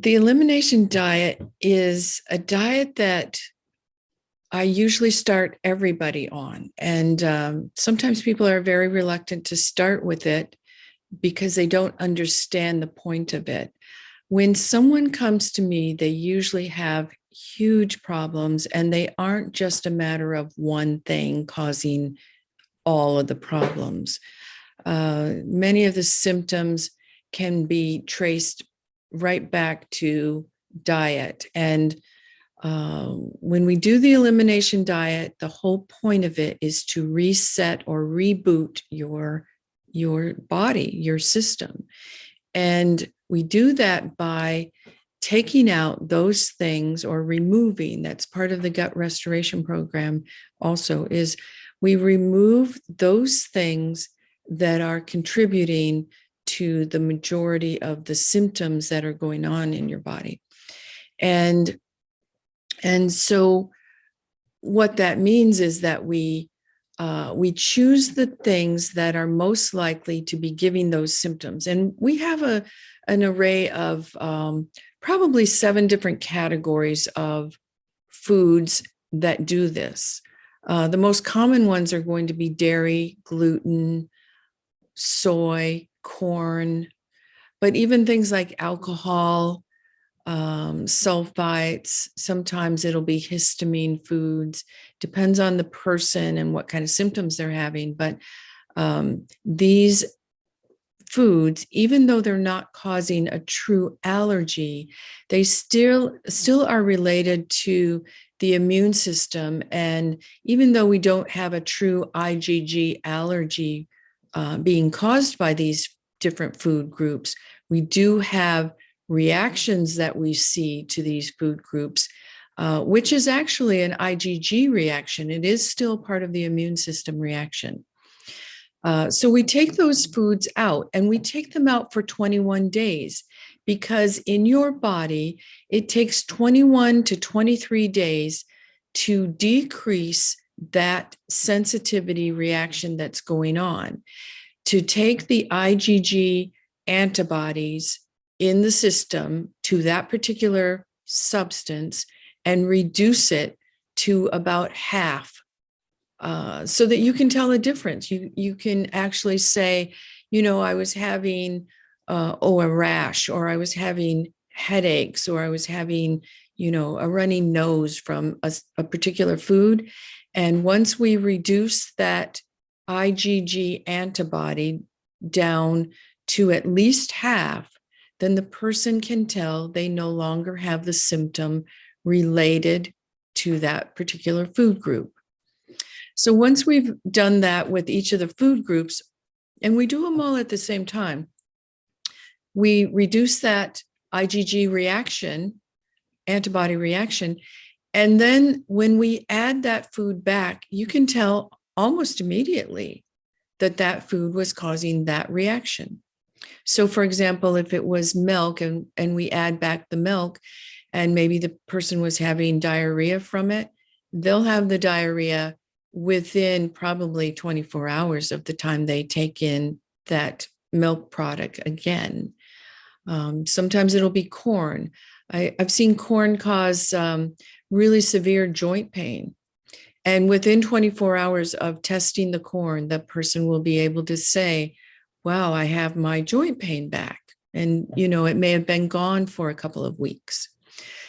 The elimination diet is a diet that I usually start everybody on. And sometimes people are very reluctant to start with it because they don't understand the point of it. When someone comes to me, they usually have huge problems, and they aren't just a matter of one thing causing all of the problems. Many of the symptoms can be traced right back to diet. And when we do the elimination diet, the whole point of it is to reset or reboot your body, your system. And we do that by taking out those things or removing. That's part of the gut restoration program also, is we remove those things that are contributing to the majority of the symptoms that are going on in your body. And so what that means is that we choose the things that are most likely to be giving those symptoms. And we have an array of probably 7 different categories of foods that do this. The most common ones are going to be dairy, gluten, soy, corn, but even things like alcohol, sulfites. Sometimes it'll be histamine foods. Depends on the person and what kind of symptoms they're having. But these foods, even though they're not causing a true allergy, they still are related to the immune system. And even though we don't have a true IgG allergy being caused by these different food groups, we do have reactions that we see to these food groups, which is actually an IgG reaction. It is still part of the immune system reaction. So we take those foods out, and we take them out for 21 days, because in your body, it takes 21 to 23 days to decrease that sensitivity reaction that's going on, to take the IgG antibodies in the system to that particular substance and reduce it to about half, so that you can tell the difference. You can actually say, I was having a rash, or I was having headaches, or I was having, a runny nose from a particular food. And once we reduce that IgG antibody down to at least half, then the person can tell they no longer have the symptom related to that particular food group. So once we've done that with each of the food groups, and we do them all at the same time, we reduce that IgG reaction, antibody reaction. And then when we add that food back, you can tell almost immediately that that food was causing that reaction. So for example, if it was milk and we add back the milk, and maybe the person was having diarrhea from it, they'll have the diarrhea within probably 24 hours of the time they take in that milk product again. Sometimes it'll be corn. I've seen corn cause really severe joint pain. And within 24 hours of testing the corn, the person will be able to say, wow, I have my joint pain back. And, it may have been gone for a couple of weeks.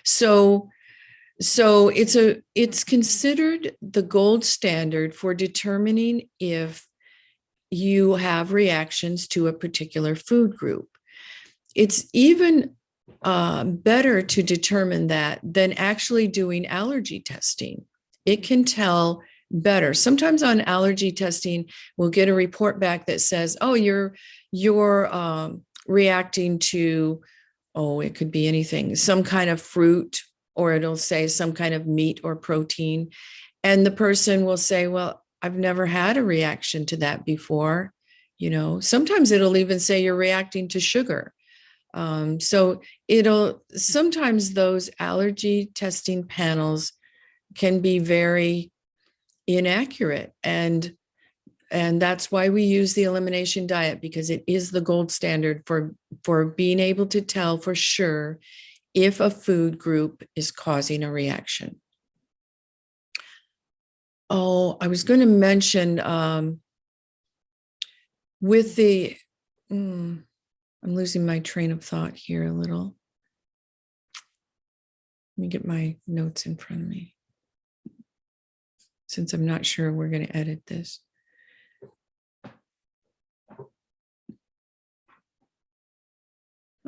So it's considered the gold standard for determining if you have reactions to a particular food group. It's even better to determine that than actually doing allergy testing. It can tell better. Sometimes on allergy testing, we'll get a report back that says, oh, you're reacting to, it could be anything, some kind of fruit, or it'll say some kind of meat or protein. And the person will say, well, I've never had a reaction to that before. Sometimes it'll even say you're reacting to sugar. So sometimes those allergy testing panels can be very inaccurate. And that's why we use the elimination diet, because it is the gold standard for being able to tell for sure if a food group is causing a reaction. Oh, I was going to mention with the, I'm losing my train of thought here a little. Let me get my notes in front of me, since I'm not sure we're going to edit this.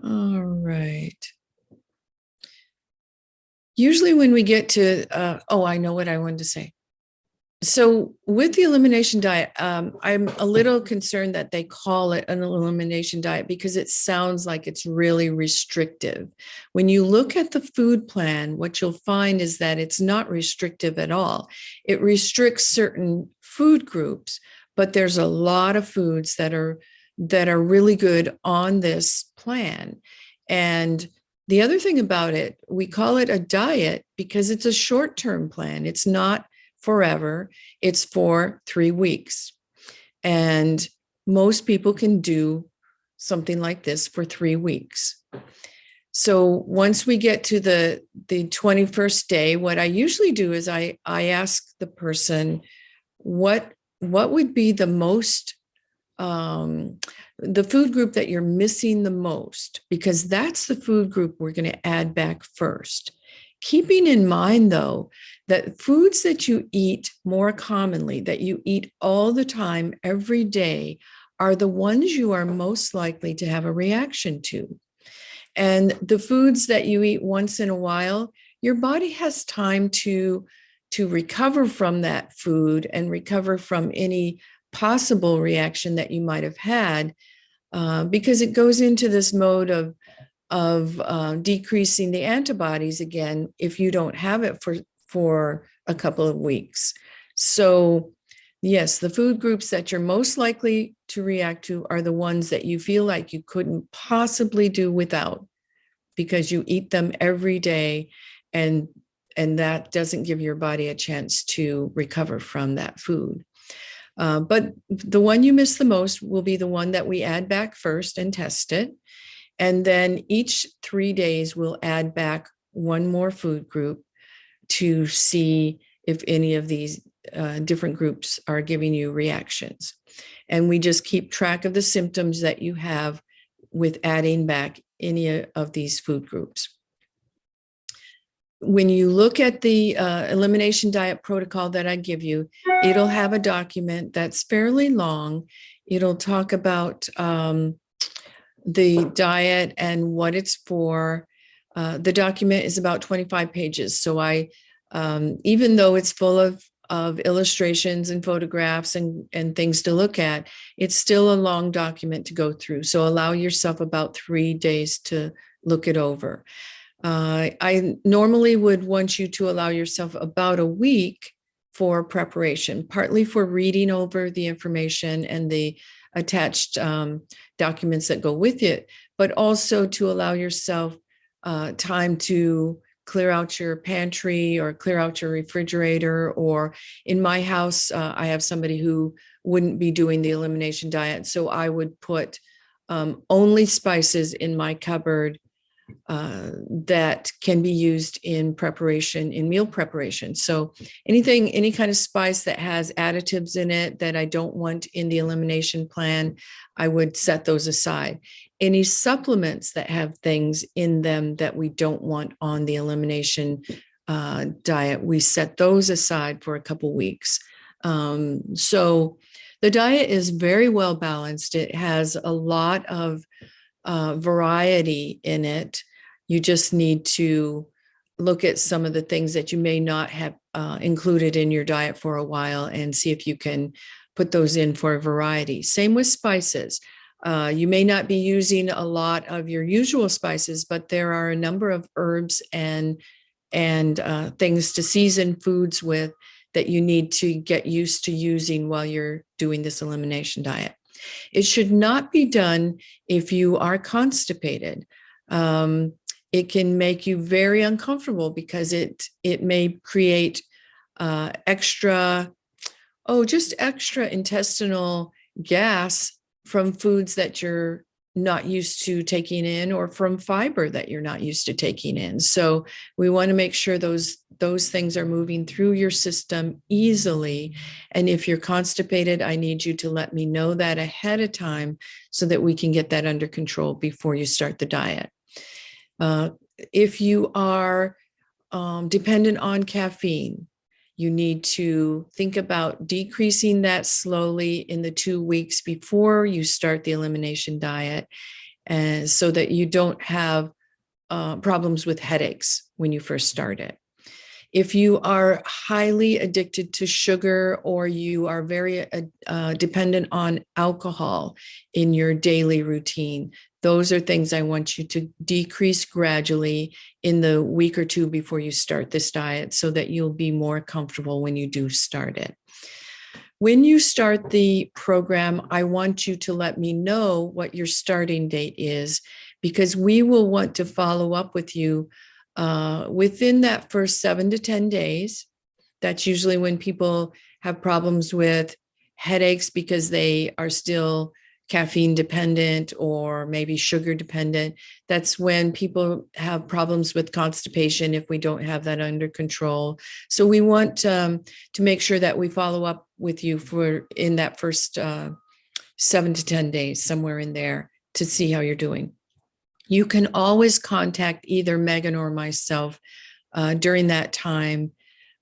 All right. Usually when we get to, oh, I know what I wanted to say. So with the elimination diet, I'm a little concerned that they call it an elimination diet because it sounds like it's really restrictive. When you look at the food plan, what you'll find is that it's not restrictive at all. It restricts certain food groups, but there's a lot of foods that are really good on this plan. And the other thing about it, we call it a diet because it's a short-term plan. It's not forever. It's for 3 weeks. And most people can do something like this for 3 weeks. So once we get to the 21st day, what I usually do is I ask the person, what would be the most, the food group that you're missing the most, because that's the food group we're going to add back first. Keeping in mind, though, that foods that you eat more commonly, that you eat all the time, every day, are the ones you are most likely to have a reaction to. And the foods that you eat once in a while, your body has time to recover from that food and recover from any possible reaction that you might have had, because it goes into this mode of decreasing the antibodies again if you don't have it for a couple of weeks. So yes, the food groups that you're most likely to react to are the ones that you feel like you couldn't possibly do without, because you eat them every day, and that doesn't give your body a chance to recover from that food. But the one you miss the most will be the one that we add back first and test it. And then each 3 days, we'll add back one more food group to see if any of these different groups are giving you reactions. And we just keep track of the symptoms that you have with adding back any of these food groups. When you look at the elimination diet protocol that I give you, it'll have a document that's fairly long. It'll talk about the diet and what it's for. The document is about 25 pages. So even though it's full of illustrations and photographs and things to look at, it's still a long document to go through. So allow yourself about 3 days to look it over. I normally would want you to allow yourself about a week for preparation, partly for reading over the information and the attached documents that go with it, but also to allow yourself time to clear out your pantry or clear out your refrigerator. Or in my house, I have somebody who wouldn't be doing the elimination diet. So I would put only spices in my cupboard that can be used in preparation, in meal preparation. So any kind of spice that has additives in it that I don't want in the elimination plan, I would set those aside. Any supplements that have things in them that we don't want on the elimination diet, we set those aside for a couple weeks. So the diet is very well balanced. It has a lot of variety in it. You just need to look at some of the things that you may not have included in your diet for a while and see if you can put those in for a variety. Same with spices. You may not be using a lot of your usual spices, but there are a number of herbs and things to season foods with that you need to get used to using while you're doing this elimination diet. It should not be done if you are constipated. It can make you very uncomfortable because it may create extra intestinal gas from foods that you're not used to taking in, or from fiber that you're not used to taking in. So we want to make sure those things are moving through your system easily. And if you're constipated, I need you to let me know that ahead of time so that we can get that under control before you start the diet. If you are dependent on caffeine, you need to think about decreasing that slowly in the 2 weeks before you start the elimination diet, and so that you don't have problems with headaches when you first start it. If you are highly addicted to sugar, or you are very dependent on alcohol in your daily routine, those are things I want you to decrease gradually in the week or two before you start this diet, so that you'll be more comfortable when you do start it. When you start the program, I want you to let me know what your starting date is, because we will want to follow up with you within that first 7 to 10 days. That's usually when people have problems with headaches because they are still caffeine dependent or maybe sugar dependent. That's when people have problems with constipation if we don't have that under control. So we want to make sure that we follow up with you in that first 7 to 10 days, somewhere in there, to see how you're doing. You can always contact either Megan or myself during that time.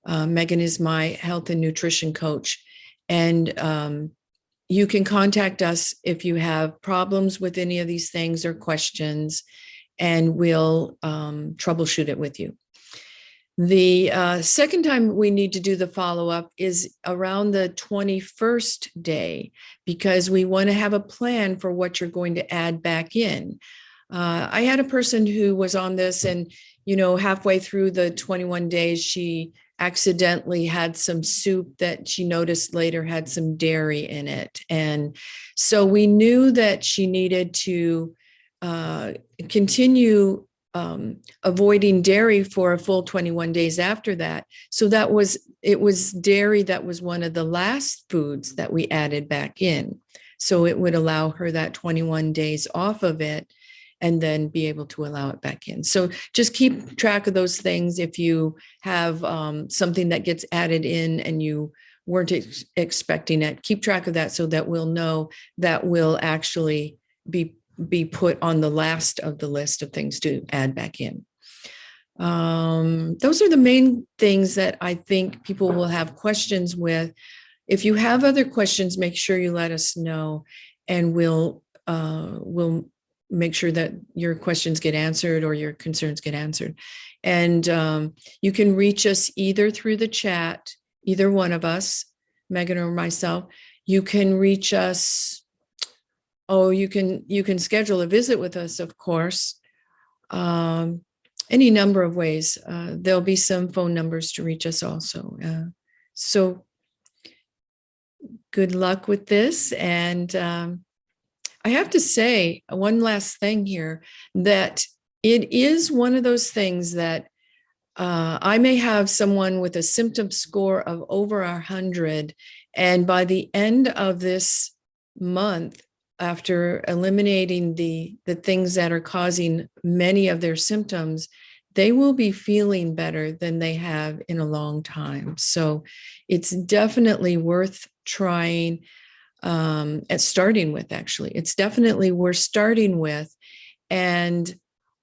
Megan is my health and nutrition coach, and you can contact us if you have problems with any of these things or questions, and we'll troubleshoot it with you. The second time we need to do the follow-up is around the 21st day, because we want to have a plan for what you're going to add back in. I had a person who was on this, and halfway through the 21 days, she accidentally had some soup that she noticed later had some dairy in it. And so we knew that she needed to continue avoiding dairy for a full 21 days after that. So it was dairy that was one of the last foods that we added back in. So it would allow her that 21 days off of it, and then be able to allow it back in. So just keep track of those things. If you have something that gets added in and you weren't expecting it, keep track of that so that we'll know that will actually be put on the last of the list of things to add back in. Those are the main things that I think people will have questions with. If you have other questions, make sure you let us know, and we'll make sure that your questions get answered or your concerns get answered. And you can reach us either through the chat, either one of us, Megan or myself. You can reach us. Oh, you can schedule a visit with us, of course. Any number of ways. There'll be some phone numbers to reach us also. So good luck with this. And I have to say one last thing here, that it is one of those things that I may have someone with a symptom score of over 100, and by the end of this month, after eliminating the things that are causing many of their symptoms, they will be feeling better than they have in a long time. So it's definitely worth trying. At starting with, actually, it's definitely worth starting with, and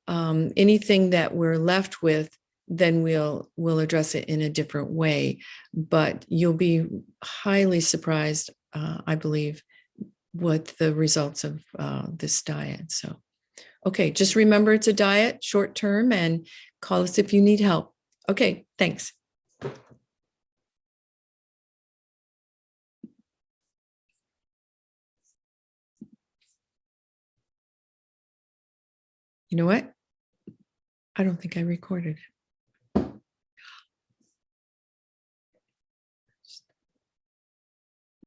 anything that we're left with, then we'll address it in a different way. But you'll be highly surprised, I believe, with the results of this diet. So, okay, just remember it's a diet, short term, and call us if you need help. Okay, thanks. You know what? I don't think I recorded it.